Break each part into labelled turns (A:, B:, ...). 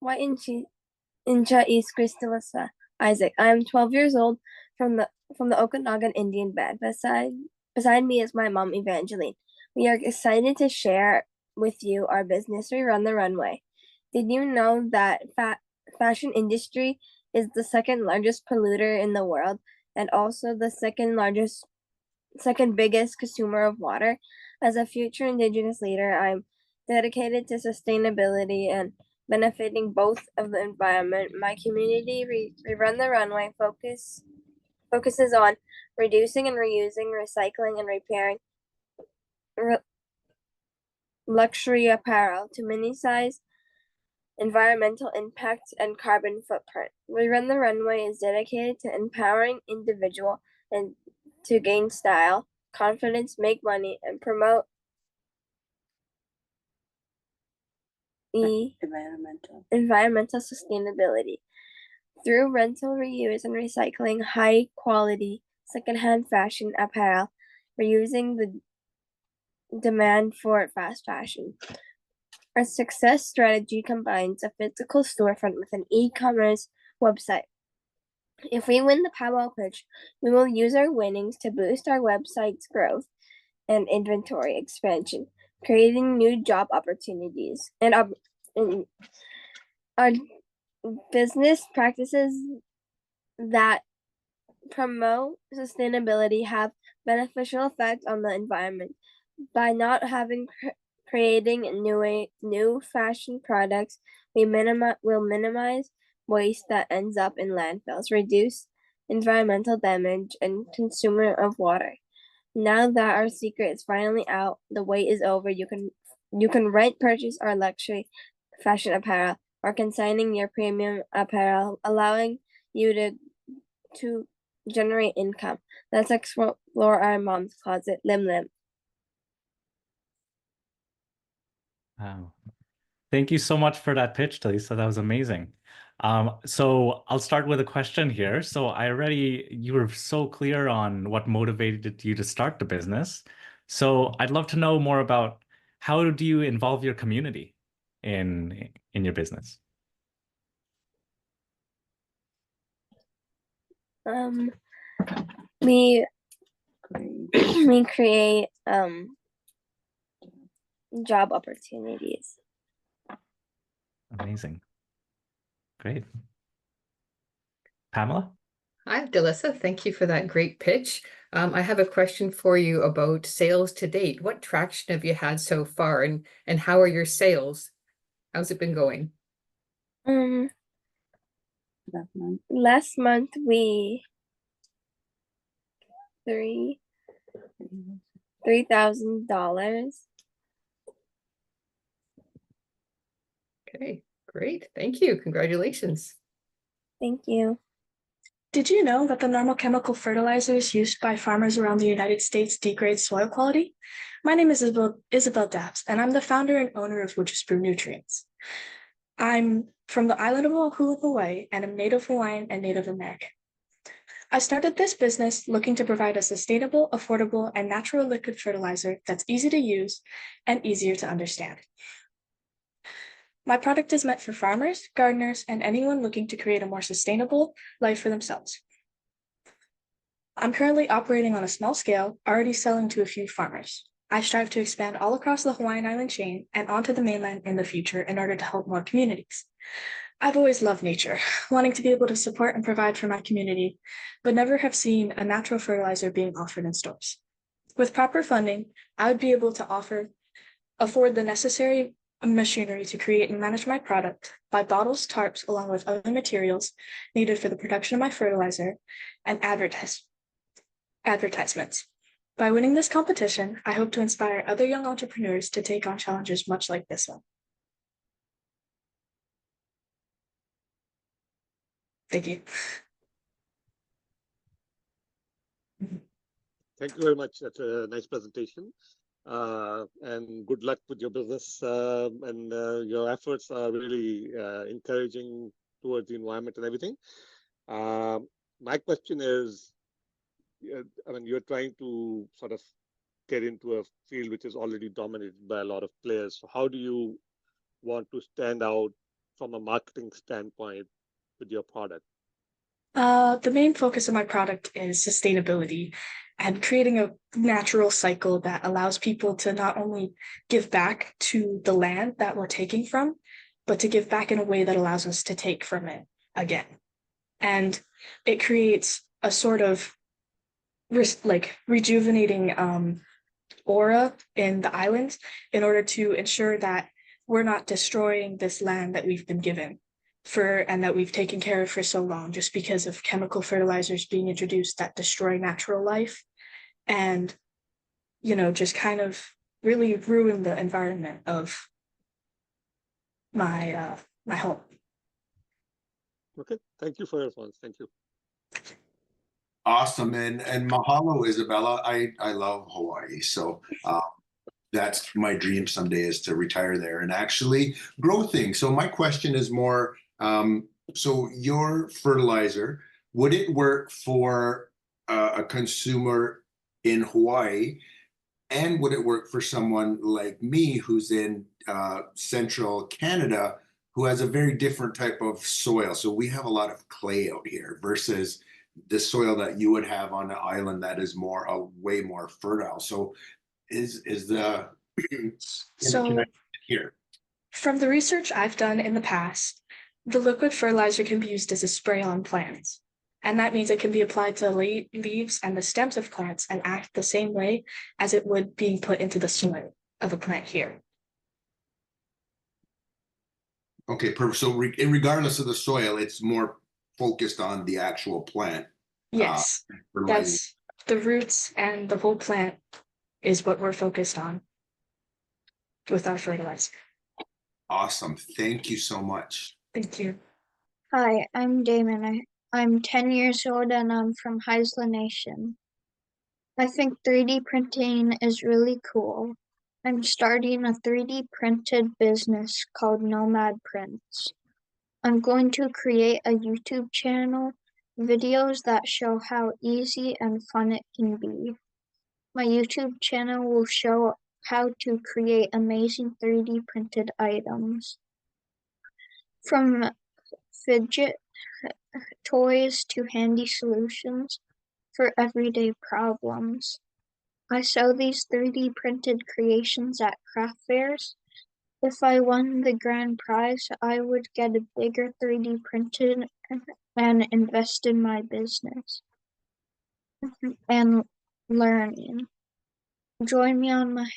A: Why Incha is Delissa Isaac. I am 12 years old from the Okanagan Indian band. Beside me is my mom, Evangeline. We are excited to share with you our business. We run the runway. Did you know that fashion industry is the second largest polluter in the world and also the second biggest consumer of water? As a future Indigenous leader, I'm dedicated to sustainability and benefiting both of the environment. My community, we run the runway, focuses on reducing and reusing, recycling and repairing luxury apparel to minimize environmental impact and carbon footprint. We Run the Runway is dedicated to empowering individual and to gain style, confidence, make money, and promote environmental sustainability. Through rental, reuse, and recycling high quality secondhand fashion apparel, reusing the demand for fast fashion. Our success strategy combines a physical storefront with an e-commerce website. If we win the powwow pitch, we will use our winnings to boost our website's growth and inventory expansion, creating new job opportunities. And our business practices that promote sustainability have beneficial effects on the environment. By not creating new fashion products, will minimize waste that ends up in landfills, reduce environmental damage, and consumer of water. Now that our secret is finally out, the wait is over. You can rent, purchase our luxury fashion apparel, or consigning your premium apparel, allowing you to generate income. Let's explore our mom's closet. Lim Lim.
B: Wow. Thank you so much for that pitch, Delissa. That was amazing. So I'll start with a question here. So you were so clear on what motivated you to start the business. So I'd love to know more about how do you involve your community in your business?
A: We create job opportunities.
B: Amazing. Great. Pamela?
C: Hi, Delissa. Thank you for that great pitch. I have a question for you about sales to date. What traction have you had so far, and how are your sales? How's it been going?
A: Last month we $3,000.
C: Okay, great. Thank you. Congratulations.
A: Thank you.
D: Did you know that the normal chemical fertilizers used by farmers around the United States degrade soil quality? My name is Isabelle Dabbs, and I'm the founder and owner of Witch's Brew Nutrients. I'm from the island of Oahu, Hawaii, and I'm Native Hawaiian and Native American. I started this business looking to provide a sustainable, affordable, and natural liquid fertilizer that's easy to use and easier to understand. My product is meant for farmers, gardeners, and anyone looking to create a more sustainable life for themselves. I'm currently operating on a small scale, already selling to a few farmers. I strive to expand all across the Hawaiian Island chain and onto the mainland in the future in order to help more communities. I've always loved nature, wanting to be able to support and provide for my community, but never have seen a natural fertilizer being offered in stores. With proper funding, I would be able to afford the necessary machinery to create and manage my product, buy bottles, tarps, along with other materials needed for the production of my fertilizer, and advertisements. By winning this competition, I hope to inspire other young entrepreneurs to take on challenges much like this one. Thank you.
E: Thank you very much. That's a nice presentation. And good luck with your business. And your efforts are really encouraging towards the environment and everything. My question is, I mean, you're trying to sort of get into a field which is already dominated by a lot of players. So how do you want to stand out from a marketing standpoint with your product?
D: The main focus of my product is sustainability and creating a natural cycle that allows people to not only give back to the land that we're taking from, but to give back in a way that allows us to take from it again. And it creates a sort of rejuvenating aura in the islands in order to ensure that we're not destroying this land that we've been given and that we've taken care of for so long, just because of chemical fertilizers being introduced that destroy natural life and, just kind of really ruin the environment of my home.
E: Okay, thank you for your response. Thank you.
F: Awesome, and mahalo, Isabella. I love Hawaii, so that's my dream someday, is to retire there and actually grow things. So my question is more, so your fertilizer, would it work for a consumer in Hawaii, and would it work for someone like me who's in central Canada, who has a very different type of soil? So we have a lot of clay out here versus the soil that you would have on an island that is way more fertile. So is the
D: So
F: here?
D: From the research I've done in the past, the liquid fertilizer can be used as a spray on plants. And that means it can be applied to leaves and the stems of plants and act the same way as it would being put into the soil of a plant here.
F: Okay, so regardless of the soil, it's more focused on the actual plant.
D: Yes, that's the roots, and the whole plant is what we're focused on with our fertilizer.
F: Awesome. Thank you so much.
D: Thank you.
G: Hi, I'm Damon. I'm 10 years old and I'm from Haisla Nation. I think 3D printing is really cool. I'm starting a 3D printed business called Nomad Prints. I'm going to create a YouTube channel, videos that show how easy and fun it can be. My YouTube channel will show how to create amazing 3D printed items. From fidget toys to handy solutions for everyday problems. I sell these 3D printed creations at craft fairs. If I won the grand prize, I would get a bigger 3D printed and invest in my business and learning. Join me on my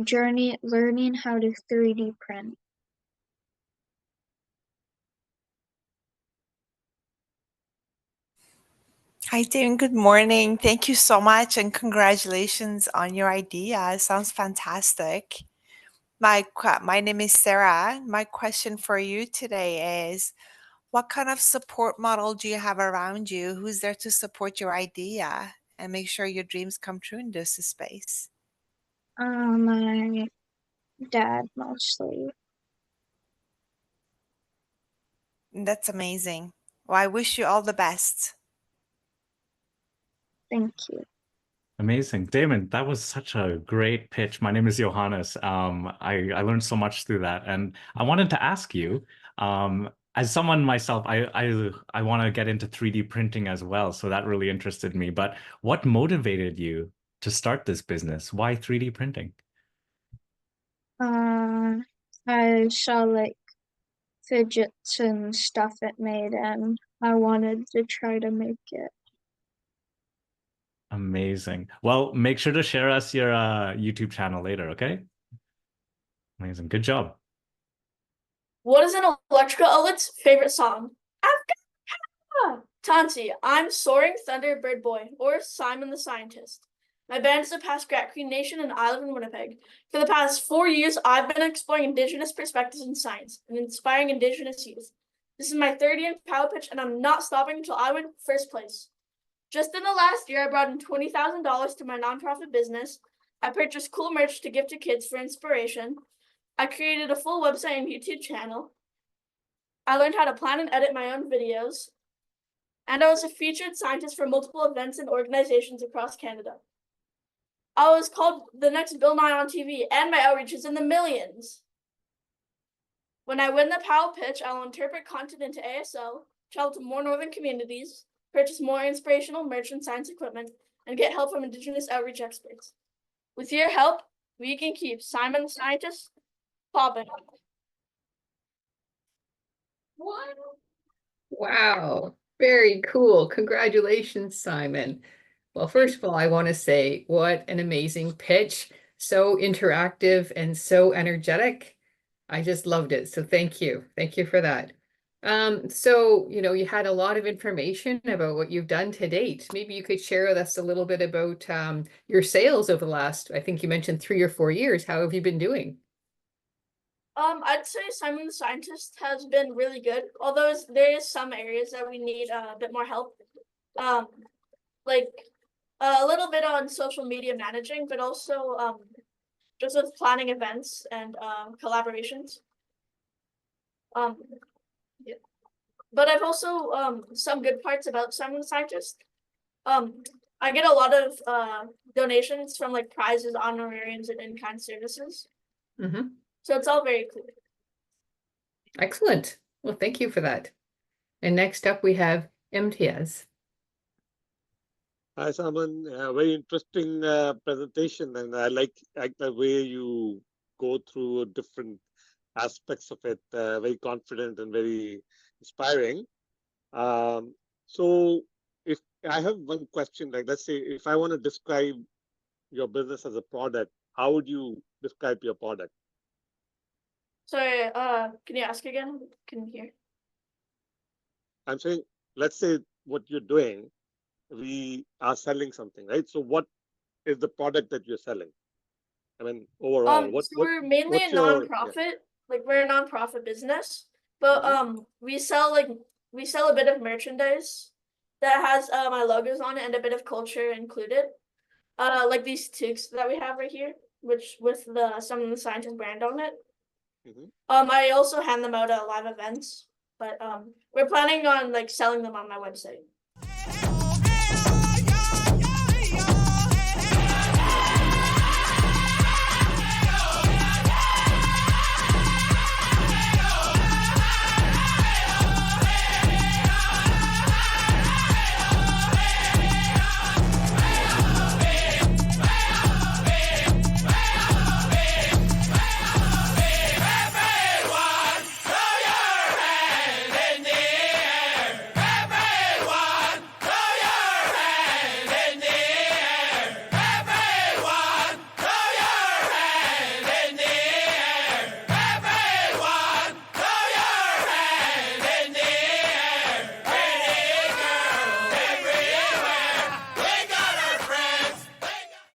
G: journey learning how to 3D print.
H: Hi, Damon. Good morning. Thank you so much and congratulations on your idea. It sounds fantastic. My name is Sarah. My question for you today is, what kind of support model do you have around you who's there to support your idea and make sure your dreams come true in this space?
G: My dad mostly.
H: That's amazing. Well, I wish you all the best.
G: Thank you.
B: Amazing. Damon, that was such a great pitch. My name is Johannes. I learned so much through that. And I wanted to ask you, as someone myself, I want to get into 3D printing as well. So that really interested me. But what motivated you to start this business? Why 3D printing?
G: I saw like fidgets and stuff it made, and I wanted to try to make it.
B: Amazing. Well, make sure to share us your YouTube channel later, okay? Amazing. Good job.
I: What is an electrical outlet's favorite song? Tansi, I'm Soaring Thunderbird Boy, or Simon the Scientist. My band is a past Grat Cree Nation and I live in Winnipeg. For the past 4 years, I've been exploring Indigenous perspectives in science and inspiring Indigenous youth. This is my third year in Power Pitch, and I'm not stopping until I win first place. Just in the last year, I brought in $20,000 to my nonprofit business. I purchased cool merch to give to kids for inspiration. I created a full website and YouTube channel. I learned how to plan and edit my own videos. And I was a featured scientist for multiple events and organizations across Canada. I was called the next Bill Nye on TV, and my outreach is in the millions. When I win the POW pitch, I'll interpret content into ASL, travel to more northern communities, purchase more inspirational merch and science equipment, and get help from Indigenous outreach experts. With your help, we can keep Simon the Scientist popping.
C: Wow, very cool. Congratulations, Simon. Well, first of all, I want to say what an amazing pitch. So interactive and so energetic. I just loved it. So thank you. Thank you for that. So, you had a lot of information about what you've done to date. Maybe you could share with us a little bit about your sales over the last, I think you mentioned 3 or 4 years. How have you been doing?
I: I'd say Simon the Scientist has been really good, although there is some areas that we need a bit more help. Like a little bit on social media managing, but also just with planning events and collaborations. Yeah. But I've also some good parts about Simon the Scientist. I get a lot of donations from like prizes, honorariums, and in-kind services.
C: Mm-hmm.
I: So it's all very cool.
C: Excellent. Well, thank you for that. And next up we have Imtiaz.
E: Hi, Simon. Very interesting presentation, and I like the way you go through different aspects of it. Very confident and very inspiring. So, if I have one question, like let's say if I want to describe your business as a product, how would you describe your product?
I: Sorry, can you ask again? Can you hear?
E: I'm saying, let's say what you're doing, we are selling something, right? So what is the product that you're selling? I mean, overall,
I: So we're mainly a nonprofit. Like we're a nonprofit business, but we sell a bit of merchandise that has my logos on it and a bit of culture included. Like these toques that we have right here, which with the Simon the Scientist brand on it. I also hand them out at live events, but we're planning on like selling them on my website.